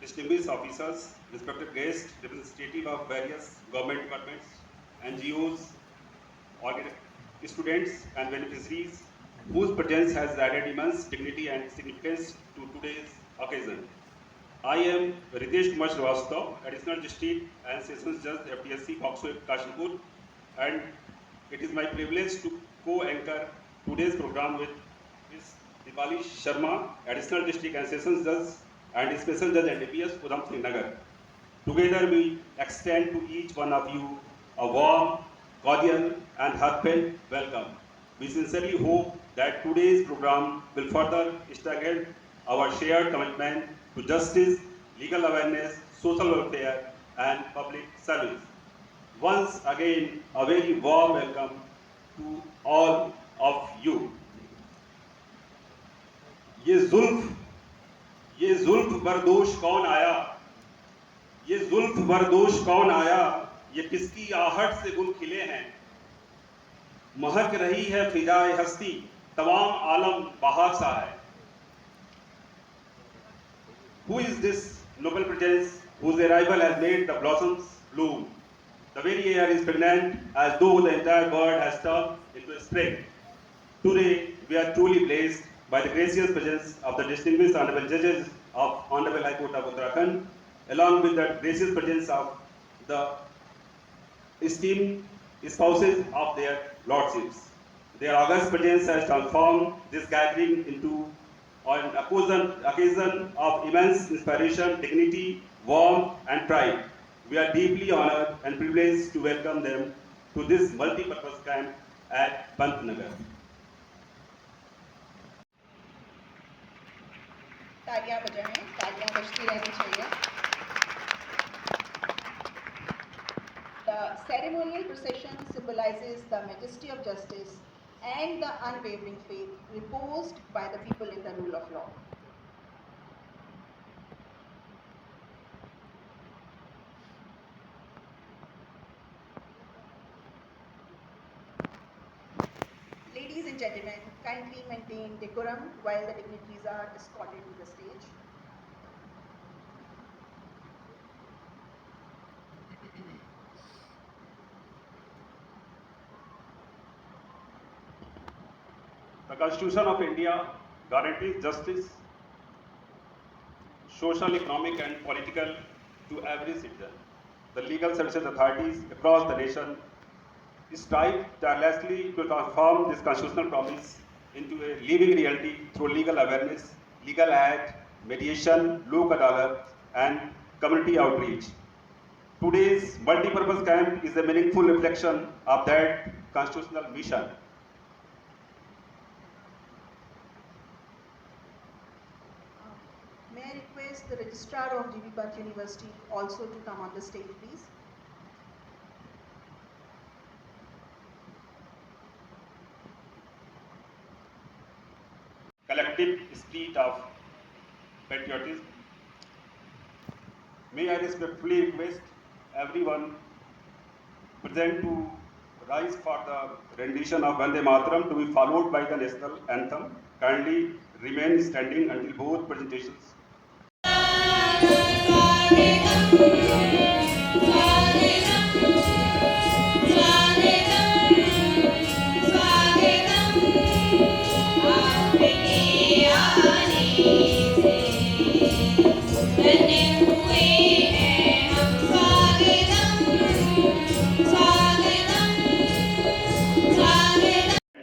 distinguished officers, respected guests, representative of various government departments, NGOs, students and beneficiaries whose presence has added immense dignity and significance to today's occasion. I am Ritesh Kumar Srivastava, Additional District and Sessions Judge FTSC Boxo Kashipur, and it is my privilege to co-anchor today's program with Ms. Dipali Sharma, Additional District and Sessions Judge and Special Judge at APS Udham Srinagar. Together we extend to each one of you a warm, cordial and heartfelt welcome. We sincerely hope that today's program will further strengthen our shared commitment to justice, legal awareness, social welfare and public service. Once again, a very warm welcome to all of you. ये जुल्फ ये जुल्फ बर्दोश कौन आया, ये जुल्फ बर्दोश कौन आया, ये किसकी आहट से गुल खिले हैं, महक रही है फिजाए हस्ती, तमाम आलम बहार सा है. Who is this noble presence whose arrival has made the blossoms bloom? The very air is pregnant as though the entire world has turned into spring. Today, we are truly blessed by the gracious presence of the distinguished honorable judges of Honorable High Court of Uttarakhand, along with the gracious presence of the esteemed spouses of their lordships. Their august presence has transformed this gathering into an occasion of immense inspiration, dignity, warmth, and pride. We are deeply honored and privileged to welcome them to this multi-purpose camp at Pantnagar. तालियां बजाएं, तालियां बजती रहनी चाहिए. The ceremonial procession symbolizes the majesty of justice and the unwavering faith reposed by the people in the rule of law. Ladies and gentlemen, kindly maintain decorum while the dignitaries are escorted to the stage. The Constitution of India guarantees justice, social, economic, and political to every citizen. The legal services authorities across the nation strive tirelessly to transform this constitutional promise into a living reality through legal awareness, legal aid, mediation, lok adalat, and community outreach. Today's multi-purpose camp is a meaningful reflection of that constitutional mission. May I request the Registrar of G.B. Pant University also to come on the stage, please. Collective spirit of patriotism. May I respectfully request everyone present to rise for the rendition of Vande Mataram to be followed by the national anthem. Kindly remain standing until both presentations.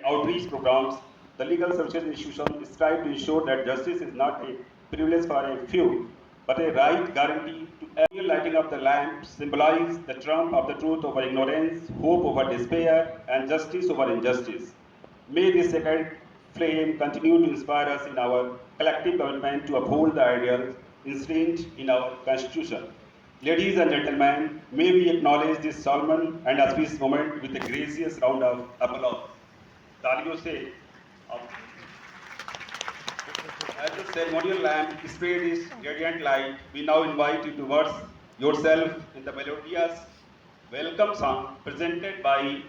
Outreach programs, the legal services institution strive to ensure that justice is not a privilege for a few, but a right guaranteed to every. Lighting of the lamp symbolize the trump of the truth over ignorance, hope over despair, and justice over injustice. May this sacred flame continue to inspire us in our collective commitment to uphold the ideals enshrined in our Constitution. Ladies and gentlemen, may we acknowledge this solemn and auspicious moment with a gracious round of applause. तालियों से as the ceremonial lamp spread its radiant light, we now invite you to verse yourself in the melodious welcome song presented by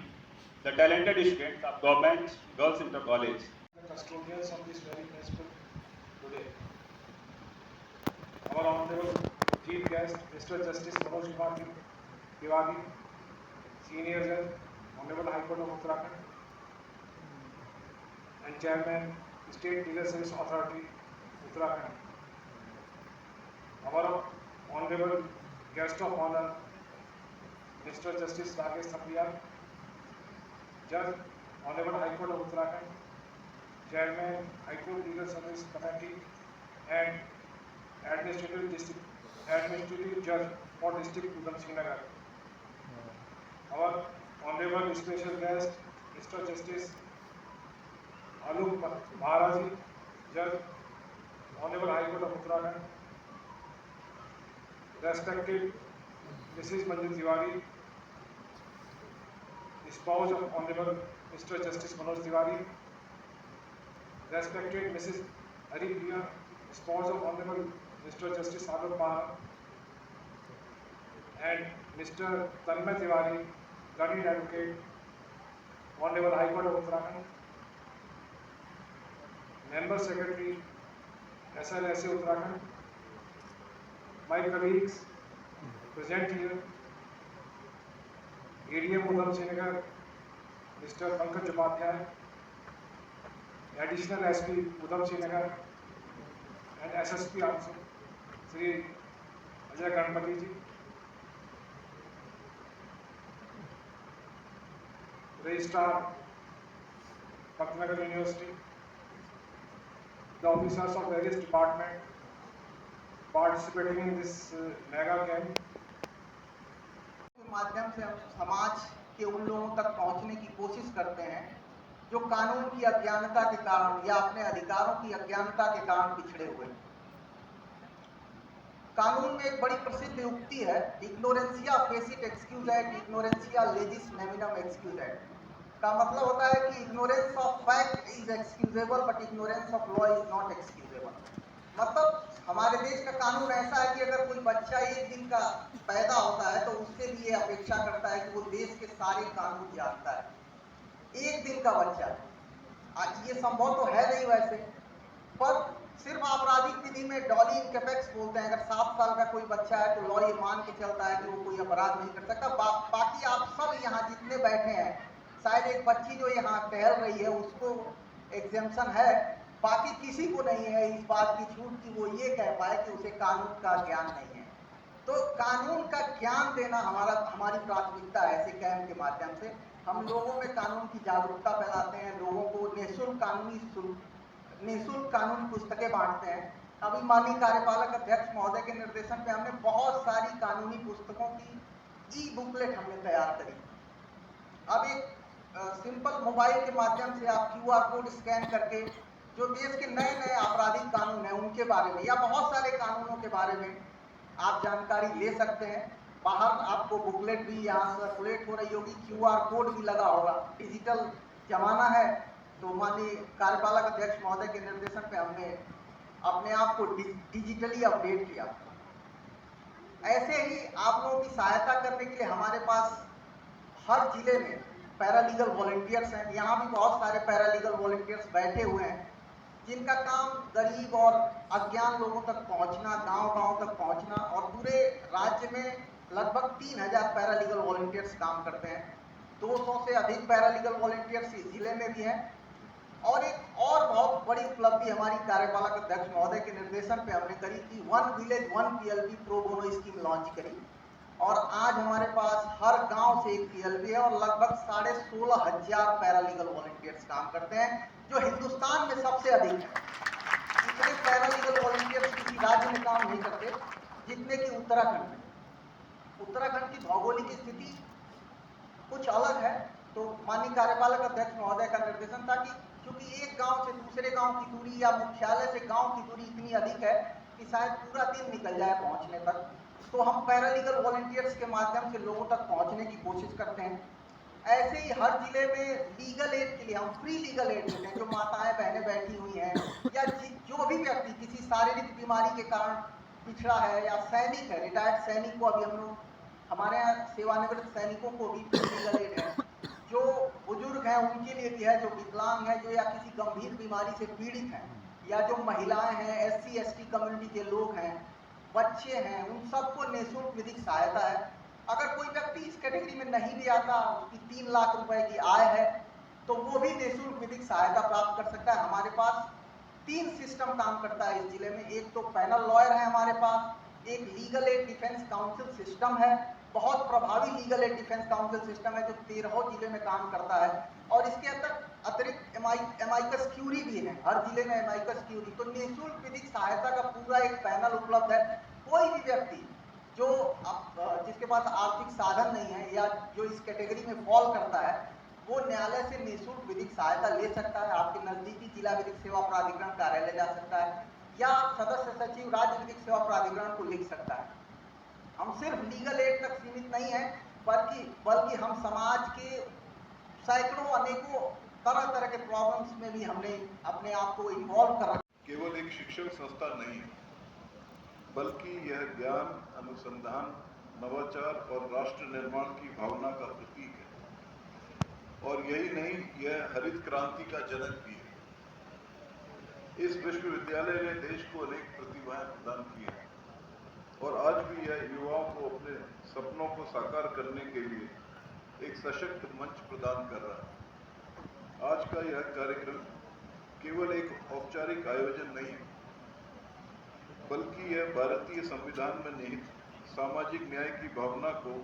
the talented students of Government Girls Inter College. The custodians of this very festival today. Our Honorable Chief Guest, Mr. Justice Manoj Kumar Tiwari, Senior Judge, Honorable High Court of Uttarakhand, and Chairman, State Legal Service Authority, Uttarakhand. Our Honorable Guest of Honor, Mr. Justice Rakesh Thapliyal, Judge, Honorable High Court of Uttarakhand, Chairman, High Court Legal Service Committee, and Administrative Judge for District Udham Srinagar. Our Honorable Special Guest, Mr. Justice Alok Maharaji, Judge, Honorable High Court of Uttarakhand, respected Mrs. Manju Tiwari, spouse of Honorable Mr. Justice Manoj Tiwari, respected Mrs. Haripriya, spouse of Honorable Mr. Justice Alok Mahar, and Mr. Tanmay Tiwari, learned advocate, Honorable High Court of Uttarakhand, Member Secretary, SLSA Uttarakhand, my colleagues present here, ADM Udham Srinagar, Mr. Pankaj Upadhyay, Additional SP Udham Srinagar, and SSP also, Sri Ajay Ganpati ji, Registrar, Patnagar University, the officers of various departments participating in this mega camp. के माध्यम से हम समाज के उन लोगों तक पहुंचने की कोशिश करते हैं जो कानून की अज्ञानता के कारण या अपने अधिकारों की अज्ञानता के कारण पिछड़े हुए हैं। कानून में एक बड़ी प्रसिद्ध युक्ति है, इग्नोरेंसिया फेसिट एक्सक्यूजेट, इग्नोरेंसिया लेजिस नेमिनम एक्सक्यूजेट। का मतलब होता है कि ignorance of fact is excusable but ignorance of law is not excusable. मतलब हमारे देश का कानून ऐसा है कि अगर कोई बच्चा एक दिन का पैदा होता है तो उससे भी ये अपेक्षा करता है कि वो देश के सारे कानून जानता है। एक दिन का बच्चा, ये संभव तो है नहीं वैसे, पर सिर्फ आपराधिक विधि में डॉली इनकेपेक्स बोलते हैं। अगर 7 साल का कोई बच्चा है तो लॉ ये मान के चलता है कि वो कोई अपराध नहीं कर सकता। बाकी आप सब यहाँ जितने बैठे हैं, शायद एक बच्ची जो यहाँ टहल रही है उसको एग्जेम्पशन है, बाकी किसी को नहीं है इस बात की छूट कि वो ये कह पाए कि उसे कानून का ज्ञान नहीं है। तो कानून का ज्ञान देना हमारी प्राथमिकता है। ऐसे कैंप के माध्यम से हम लोगों में कानून की जागरूकता फैलाते हैं, लोगों को निःशुल्क कानूनी पुस्तकें बांटते हैं। अभी माननीय कार्यपालक अध्यक्ष महोदय के निर्देशन पे हमने बहुत सारी कानूनी पुस्तकों की ई बुकलेट हमने तैयार करी। अब एक सिंपल मोबाइल के माध्यम से आप QR कोड स्कैन करके जो देश के नए नए आपराधिक कानून हैं उनके बारे में या बहुत सारे कानूनों के बारे में आप जानकारी ले सकते हैं। बाहर आपको बुकलेट भी यहाँ सर्कुलेट हो रही होगी, QR कोड भी लगा होगा। डिजिटल जमाना है, तो माननीय कार्यपालक अध्यक्ष महोदय के निर्देशन पे हमने अपने आप को डिजिटली अपडेट किया। ऐसे ही आप लोगों की सहायता करने के लिए हमारे पास हर जिले में पैरालीगल वॉलंटियर्स हैं। यहाँ भी बहुत सारे पैरालीगल वॉलंटियर्स बैठे हुए हैं जिनका काम गरीब और अज्ञान लोगों तक पहुंचना, गांव-गांव तक पहुंचना, और पूरे राज्य में लगभग 3000 पैरालीगल वॉलंटियर्स काम करते हैं। 200 से अधिक पैरालीगल वॉलंटियर्स इस जिले में भी हैं। और एक और बहुत बड़ी उपलब्धि हमारी कार्यपालक अध्यक्ष महोदय के निर्देशन पे हमने करी कि 1 village 1 PLB pro bono scheme launch करी, और आज हमारे पास हर गांव से एक PLB है और लगभग 16,500 पैरालीगल वॉलंटियर्स काम करते हैं, जो हिंदुस्तान में सबसे अधिक है। इतने पैरालीगल वॉलंटियर्स किसी राज्य में काम नहीं करते जितने कि उत्तराखंड में। उत्तराखंड की भौगोलिक स्थिति कुछ अलग है, तो माननीय कार्यपालक अध्यक्ष महोदय का निर्देशन था कि क्योंकि एक गांव से दूसरे गांव की दूरी या मुख्यालय से गांव की दूरी इतनी अधिक है कि शायद पूरा दिन निकल जाए पहुंचने तक, तो हम पैरालीगल वॉलंटियर्स के माध्यम से लोगों तक पहुंचने की कोशिश करते हैं। ऐसे ही हर जिले में लीगल एड के लिए हम फ्री लीगल एड देते हैं। जो माताएं बहनें बैठी हुई हैं या जो भी व्यक्ति किसी शारीरिक बीमारी के कारण पिछड़ा है या सैनिक है, रिटायर्ड सैनिक को अभी हम लोग हमारे यहाँ सेवानिवृत्त सैनिकों को भी फ्री लीगल एड है। जो बुजुर्ग हैं उनके लिए भी है, जो विकलांग हैं, जो या किसी गंभीर बीमारी से पीड़ित हैं, या जो महिलाएं हैं, SC ST कम्युनिटी के लोग हैं, बच्चे हैं, उन सबको निःशुल्क विधिक सहायता है। अगर कोई व्यक्ति इस कैटेगरी में नहीं भी आता, उसकी 3 लाख रुपए की आय है, तो वो भी निःशुल्क विधिक सहायता प्राप्त कर सकता है। हमारे पास 3 सिस्टम काम करता है इस जिले में। एक तो पैनल लॉयर है हमारे पास, एक legal aid defence council system है, बहुत प्रभावी legal aid defence council system है जो 13 जिले में काम करता है, और इसके अतिरिक्त एमाइकस क्यूरी भी है, हर जिले में एमाइकस क्यूरी। तो निःशुल्क विधिक सहायता का पूरा एक पैनल उपलब्ध है। कोई भी व्यक्ति जो जिसके पास आर्थिक साधन नहीं है या जो इस कैटेगरी में फॉल करता है, वो न्यायालय से निःशुल्क विधिक सहायता ले सकता है। आपके नजदीकी जिला विधिक सेवा प्राधिकरण कार्यालय जा सकता है या सदस्य सचिव राज्य विधिक सेवा प्राधिकरण को लिख सकता है। हम सिर्फ लीगल एड तक सीमित नहीं है, बल्कि हम समाज के सैकड़ों अनेकों तरह तरह के प्रॉब्लम्स में भी हमने अपने आप को इन्वॉल्व कर रखा। केवल एक शिक्षण संस्था नहीं है, बल्कि यह ज्ञान, अनुसंधान, नवाचार और राष्ट्र निर्माण की भावना का प्रतीक है। और यही नहीं, यह हरित क्रांति का जनक भी है। इस विश्वविद्यालय ने देश को अनेक प्रतिभाएं प्रदान की हैं और आज भी यह युवाओं को अपने सपनों को साकार करने के लिए एक सशक्त मंच प्रदान कर रहा है। आज का यह कार्यक्रम केवल एक औपचारिक आयोजन नहीं है, बल्कि यह भारतीय संविधान में निहित सामाजिक न्याय की भावना को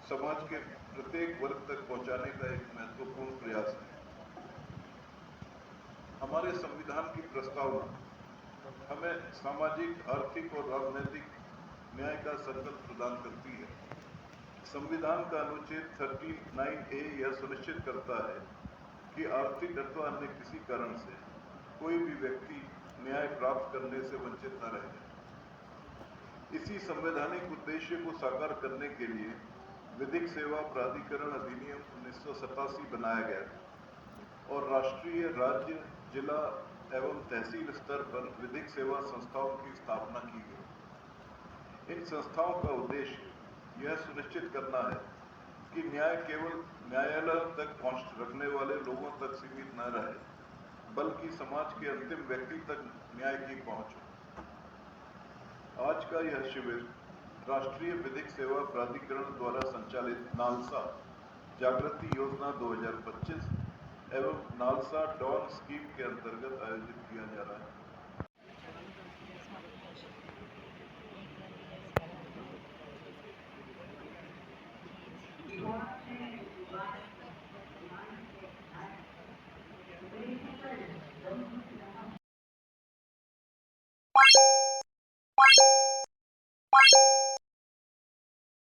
समाज के प्रत्येक वर्ग तक पहुंचाने का एक महत्वपूर्ण प्रयास है। हमारे संविधान की प्रस्तावना हमें सामाजिक, आर्थिक और राजनीतिक न्याय का संकल्प प्रदान करती है। संविधान का अनुच्छेद 39A यह सुनिश्चित करता है कि आर्थिक अथवा अन्य किसी कारण से कोई भी व्यक्ति न्याय प्राप्त करने से वंचित न रहे। इसी संवैधानिक उद्देश्य को साकार करने के लिए विधिक सेवा प्राधिकरण अधिनियम 1987 बनाया गया और राष्ट्रीय, राज्य, जिला एवं तहसील स्तर पर विधिक सेवा संस्थाओं की स्थापना की गई। इन संस्थाओं का उद्देश्य यह सुनिश्चित करना है कि न्याय केवल न्यायालय तक पहुंच रखने वाले लोगों तक सीमित न रहे, बल्कि समाज के अंतिम व्यक्ति तक न्याय की पहुंच हो। आज का यह शिविर राष्ट्रीय विधिक सेवा प्राधिकरण द्वारा संचालित नालसा जागृति योजना 2025 एवं नालसा डॉन स्कीम के अंतर्गत आयोजित किया जा रहा है।